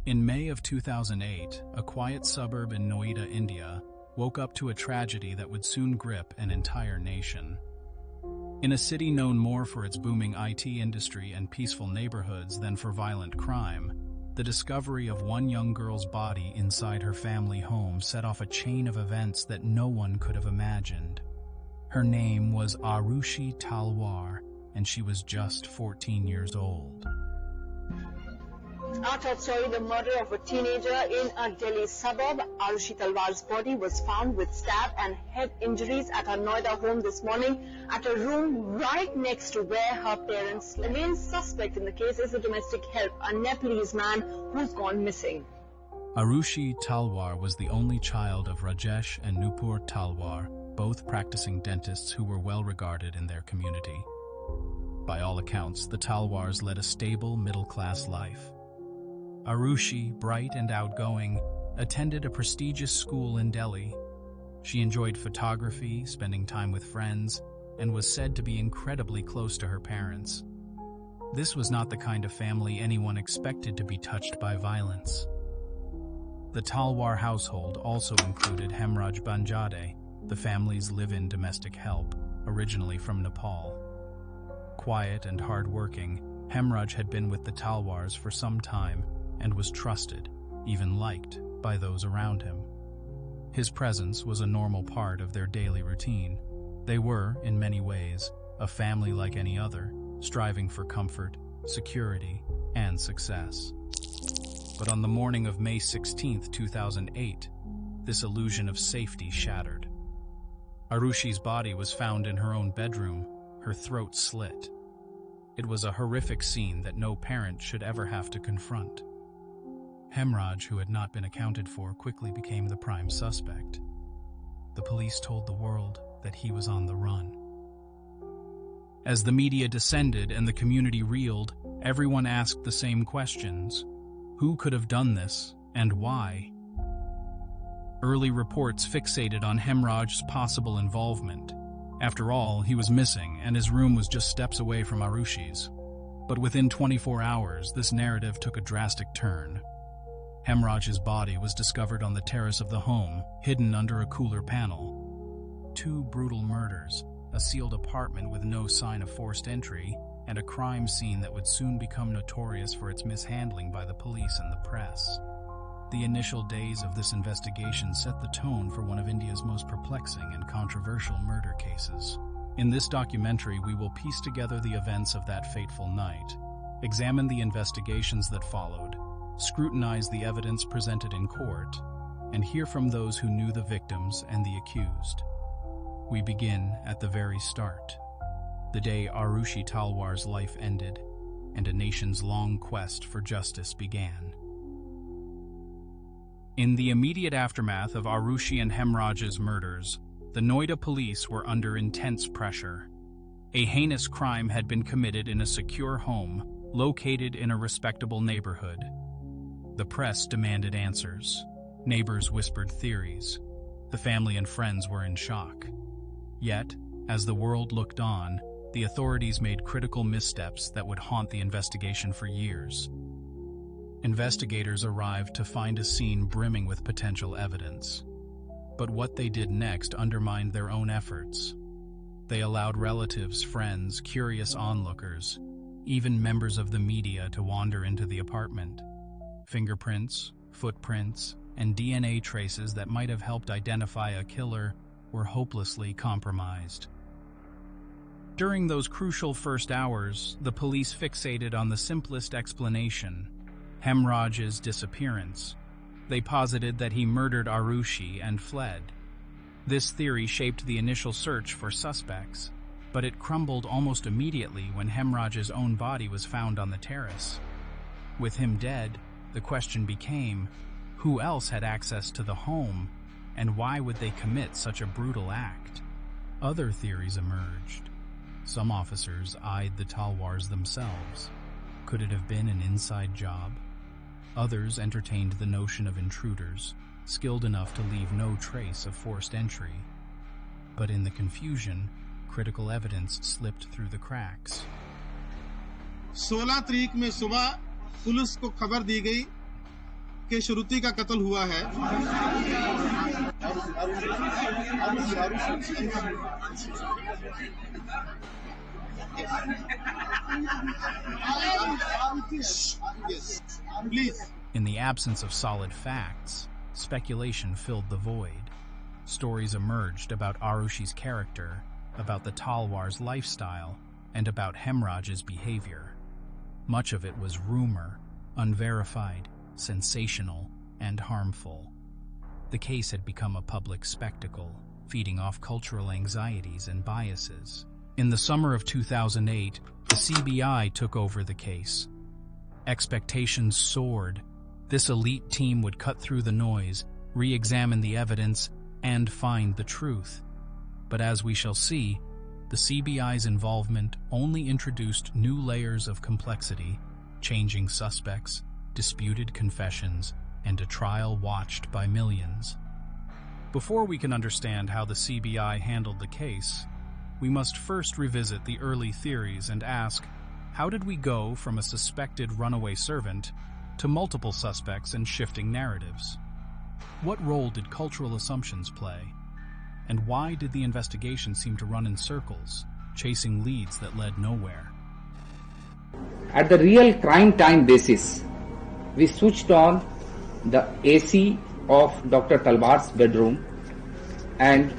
In May of 2008, a quiet suburb in Noida, India, woke up to a tragedy that would soon grip an entire nation. In a city known more for its booming IT industry and peaceful neighborhoods than for violent crime, the discovery of one young girl's body inside her family home set off a chain of events that no one could have imagined. Her name was Aarushi Talwar, and she was just 14 years old. The murder of a teenager in a Delhi suburb. Aarushi Talwar's body was found with stab and head injuries at her Noida home this morning at a room right next to where her parents live. The main suspect in the case is a domestic help, a Nepalese man who's gone missing. Aarushi Talwar was the only child of Rajesh and Nupur Talwar, both practicing dentists who were well regarded in their community. By all accounts, the Talwars led a stable, middle-class life. Aarushi, bright and outgoing, attended a prestigious school in Delhi. She enjoyed photography, spending time with friends, and was said to be incredibly close to her parents. This was not the kind of family anyone expected to be touched by violence. The Talwar household also included Hemraj Banjade, the family's live-in domestic help, originally from Nepal. Quiet and hard-working, Hemraj had been with the Talwars for some time and was trusted, even liked, by those around him. His presence was a normal part of their daily routine. They were, in many ways, a family like any other, striving for comfort, security, and success. But on the morning of May 16, 2008, this illusion of safety shattered. Arushi's body was found in her own bedroom, her throat slit. It was a horrific scene that no parent should ever have to confront. Hemraj, who had not been accounted for, quickly became the prime suspect. The police told the world that he was on the run. As the media descended and the community reeled, everyone asked the same questions. Who could have done this, and why? Early reports fixated on Hemraj's possible involvement. After all, he was missing, and his room was just steps away from Arushi's. But within 24 hours, this narrative took a drastic turn. Hemraj's body was discovered on the terrace of the home, hidden under a cooler panel. 2 brutal murders, a sealed apartment with no sign of forced entry, and a crime scene that would soon become notorious for its mishandling by the police and the press. The initial days of this investigation set the tone for one of India's most perplexing and controversial murder cases. In this documentary, we will piece together the events of that fateful night, examine the investigations that followed, scrutinize the evidence presented in court, and hear from those who knew the victims and the accused. We begin at the very start, the day Aarushi Talwar's life ended, and a nation's long quest for justice began. In the immediate aftermath of Aarushi and Hemraj's murders, the Noida police were under intense pressure. A heinous crime had been committed in a secure home located in a respectable neighborhood. The press demanded answers. Neighbors whispered theories. The family and friends were in shock. Yet, as the world looked on, the authorities made critical missteps that would haunt the investigation for years. Investigators arrived to find a scene brimming with potential evidence. But what they did next undermined their own efforts. They allowed relatives, friends, curious onlookers, even members of the media to wander into the apartment. Fingerprints, footprints, and DNA traces that might have helped identify a killer were hopelessly compromised. During those crucial first hours, the police fixated on the simplest explanation: Hemraj's disappearance. They posited that he murdered Aarushi and fled. This theory shaped the initial search for suspects, but it crumbled almost immediately when Hemraj's own body was found on the terrace. With him dead, the question became, who else had access to the home, and why would they commit such a brutal act? Other theories emerged. Some officers eyed the Talwars themselves. Could it have been an inside job? Others entertained the notion of intruders, skilled enough to leave no trace of forced entry. But in the confusion, critical evidence slipped through the cracks. 16 तारीख में सुबह police को खबर दी गई के श्रुति का कत्ल हुआ है। In the absence of solid facts, speculation filled the void. Stories emerged about Aarushi's character, about the Talwar's lifestyle, and about Hemraj's behavior. Much of it was rumor, unverified, sensational, and harmful. The case had become a public spectacle, feeding off cultural anxieties and biases. In the summer of 2008, the CBI took over the case. Expectations soared. This elite team would cut through the noise, re-examine the evidence, and find the truth. But as we shall see, the CBI's involvement only introduced new layers of complexity, changing suspects, disputed confessions, and a trial watched by millions. Before we can understand how the CBI handled the case, we must first revisit the early theories and ask, how did we go from a suspected runaway servant to multiple suspects and shifting narratives? What role did cultural assumptions play? And why did the investigation seem to run in circles, chasing leads that led nowhere? At the real crime time basis, we switched on the AC of Dr. Talwar's bedroom and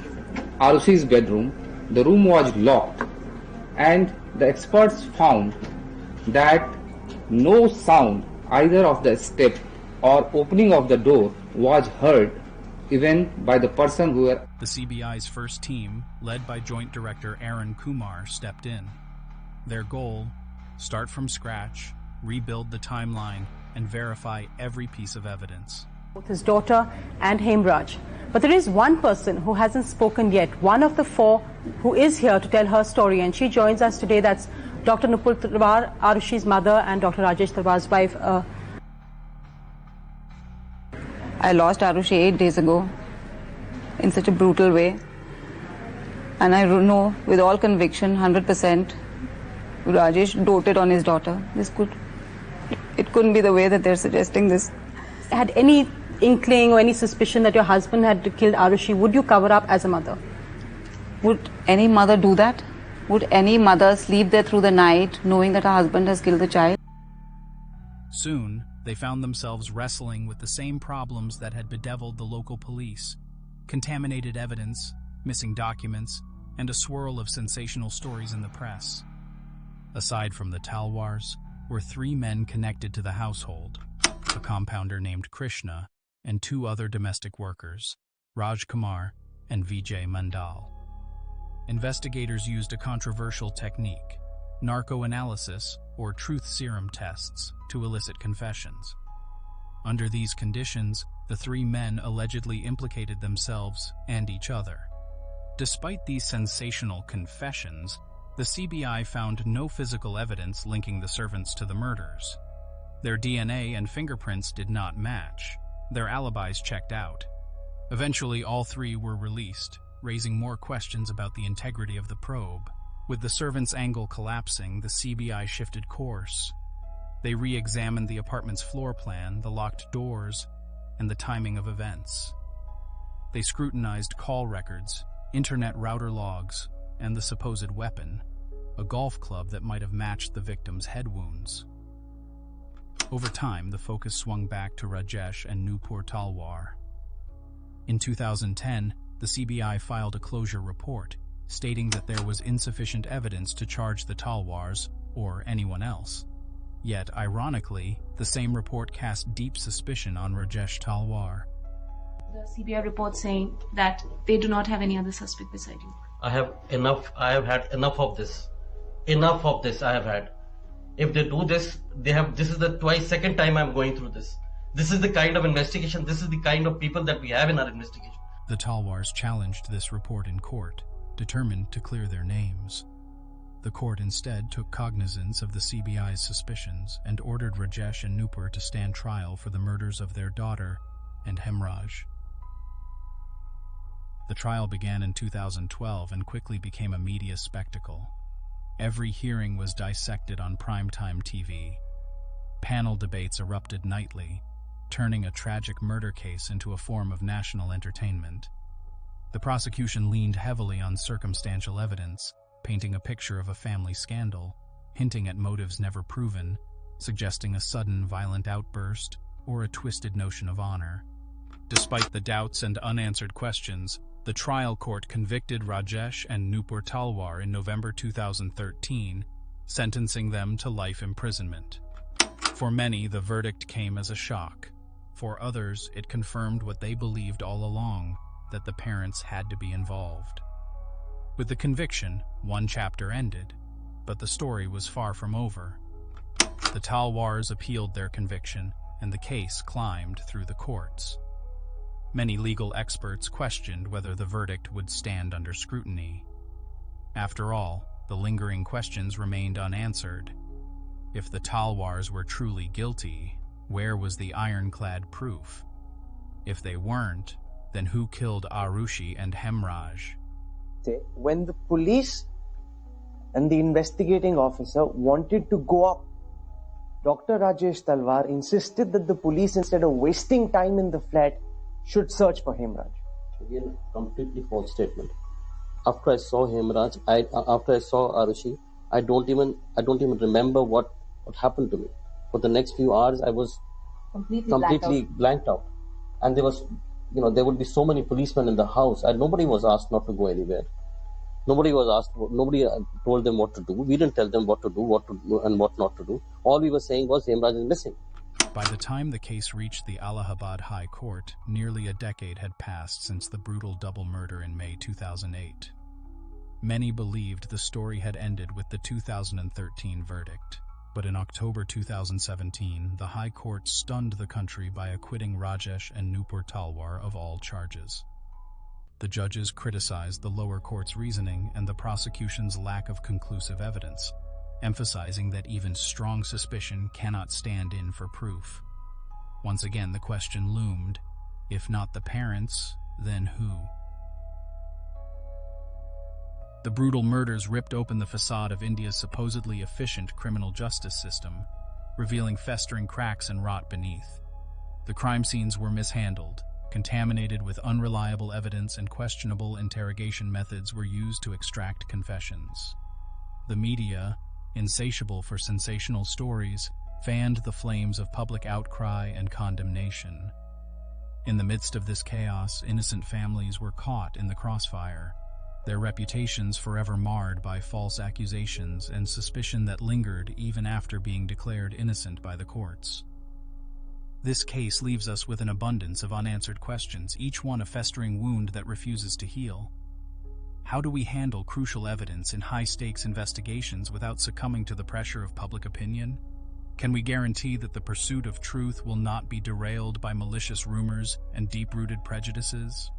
Aarushi's bedroom. The room was locked, and the experts found that no sound either of the step or opening of the door was heard even by the person who were. The CBI's first team, led by Joint Director Arun Kumar, stepped in. Their goal, start from scratch, rebuild the timeline, and verify every piece of evidence. Both his daughter and Hemraj. But there is one person who hasn't spoken yet, one of the four who is here to tell her story, and she joins us today. That's Dr. Nupur Talwar, Aarushi's mother, and Dr. Rajesh Talwar's wife. I lost Aarushi 8 days ago in such a brutal way, and I know with all conviction, 100%, Rajesh doted on his daughter. It couldn't be the way that they're suggesting this. Had any inkling or any suspicion that your husband had killed Aarushi, would you cover up as a mother? Would any mother do that? Would any mother sleep there through the night knowing that her husband has killed the child? Soon, they found themselves wrestling with the same problems that had bedeviled the local police: contaminated evidence, missing documents, and a swirl of sensational stories in the press. Aside from the Talwars, were 3 men connected to the household: a compounder named Krishna and 2 other domestic workers, Raj Kumar and Vijay Mandal. Investigators used a controversial technique, narco-analysis or truth serum tests, to elicit confessions. Under these conditions, the 3 men allegedly implicated themselves and each other. Despite these sensational confessions, the CBI found no physical evidence linking the servants to the murders. Their DNA and fingerprints did not match. Their alibis checked out. Eventually, all 3 were released, raising more questions about the integrity of the probe. With the servants' angle collapsing, the CBI shifted course. They re-examined the apartment's floor plan, the locked doors, and the timing of events. They scrutinized call records, internet router logs, and the supposed weapon, a golf club that might have matched the victim's head wounds. Over time, the focus swung back to Rajesh and Nupur Talwar. In 2010, the CBI filed a closure report, stating that there was insufficient evidence to charge the Talwars or anyone else. Yet, ironically, the same report cast deep suspicion on Rajesh Talwar. The CBI report saying that they do not have any other suspect beside you. I have had enough of this. Enough of this I have had. If they do this, this is the second time I'm going through this. This is the kind of investigation, this is the kind of people that we have in our investigation. The Talwars challenged this report in court, determined to clear their names. The court instead took cognizance of the CBI's suspicions and ordered Rajesh and Nupur to stand trial for the murders of their daughter and Hemraj. The trial began in 2012 and quickly became a media spectacle. Every hearing was dissected on primetime TV. Panel debates erupted nightly, turning a tragic murder case into a form of national entertainment. The prosecution leaned heavily on circumstantial evidence, painting a picture of a family scandal, hinting at motives never proven, suggesting a sudden violent outburst or a twisted notion of honor. Despite the doubts and unanswered questions, the trial court convicted Rajesh and Nupur Talwar in November 2013, sentencing them to life imprisonment. For many, the verdict came as a shock. For others, it confirmed what they believed all along, that the parents had to be involved. With the conviction, one chapter ended, but the story was far from over. The Talwars appealed their conviction, and the case climbed through the courts. Many legal experts questioned whether the verdict would stand under scrutiny. After all, the lingering questions remained unanswered. If the Talwars were truly guilty, where was the ironclad proof? If they weren't, then who killed Aarushi and Hemraj? When the police and the investigating officer wanted to go up, Dr. Rajesh Talwar insisted that the police, instead of wasting time in the flat, should search for Hemraj. Again, completely false statement. After I saw Hemraj, after I saw Aarushi, I don't even remember what happened to me. For the next few hours, I was completely blanked out. And there would be so many policemen in the house, and nobody was asked not to go anywhere. Nobody told them what to do. We didn't tell them what to do and what not to do. All we were saying was Hemraj is missing. By the time the case reached the Allahabad High Court, nearly a decade had passed since the brutal double murder in May 2008. Many believed the story had ended with the 2013 verdict, but in October 2017, the High Court stunned the country by acquitting Rajesh and Nupur Talwar of all charges. The judges criticized the lower court's reasoning and the prosecution's lack of conclusive evidence, emphasizing that even strong suspicion cannot stand in for proof. Once again, the question loomed, if not the parents, then who? The brutal murders ripped open the facade of India's supposedly efficient criminal justice system, revealing festering cracks and rot beneath. The crime scenes were mishandled, contaminated with unreliable evidence, and questionable interrogation methods were used to extract confessions. The media, insatiable for sensational stories, fanned the flames of public outcry and condemnation. In the midst of this chaos, innocent families were caught in the crossfire, their reputations forever marred by false accusations and suspicion that lingered even after being declared innocent by the courts. This case leaves us with an abundance of unanswered questions, each one a festering wound that refuses to heal. How do we handle crucial evidence in high-stakes investigations without succumbing to the pressure of public opinion? Can we guarantee that the pursuit of truth will not be derailed by malicious rumors and deep-rooted prejudices?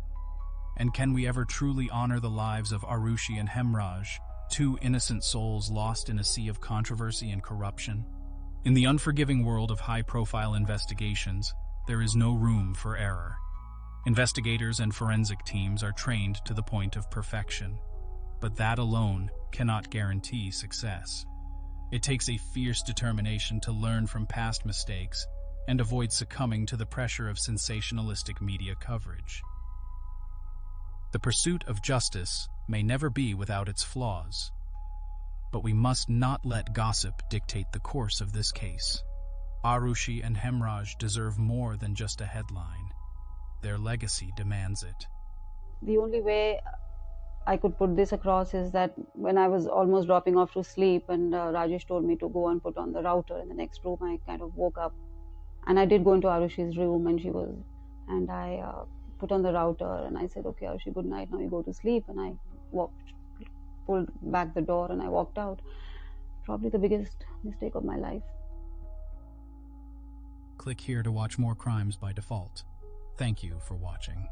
And can we ever truly honor the lives of Aarushi and Hemraj, two innocent souls lost in a sea of controversy and corruption? In the unforgiving world of high-profile investigations, there is no room for error. Investigators and forensic teams are trained to the point of perfection, but that alone cannot guarantee success. It takes a fierce determination to learn from past mistakes and avoid succumbing to the pressure of sensationalistic media coverage. The pursuit of justice may never be without its flaws, but we must not let gossip dictate the course of this case. Aarushi and Hemraj deserve more than just a headline. Their legacy demands it. The only way I could put this across is that when I was almost dropping off to sleep and Rajesh told me to go and put on the router in the next room, I kind of woke up and I did go into Arushi's room and I put on the router and I said, okay, Aarushi, good night, now you go to sleep. And I pulled back the door and I walked out. Probably the biggest mistake of my life. Click here to watch more crimes by default. Thank you for watching.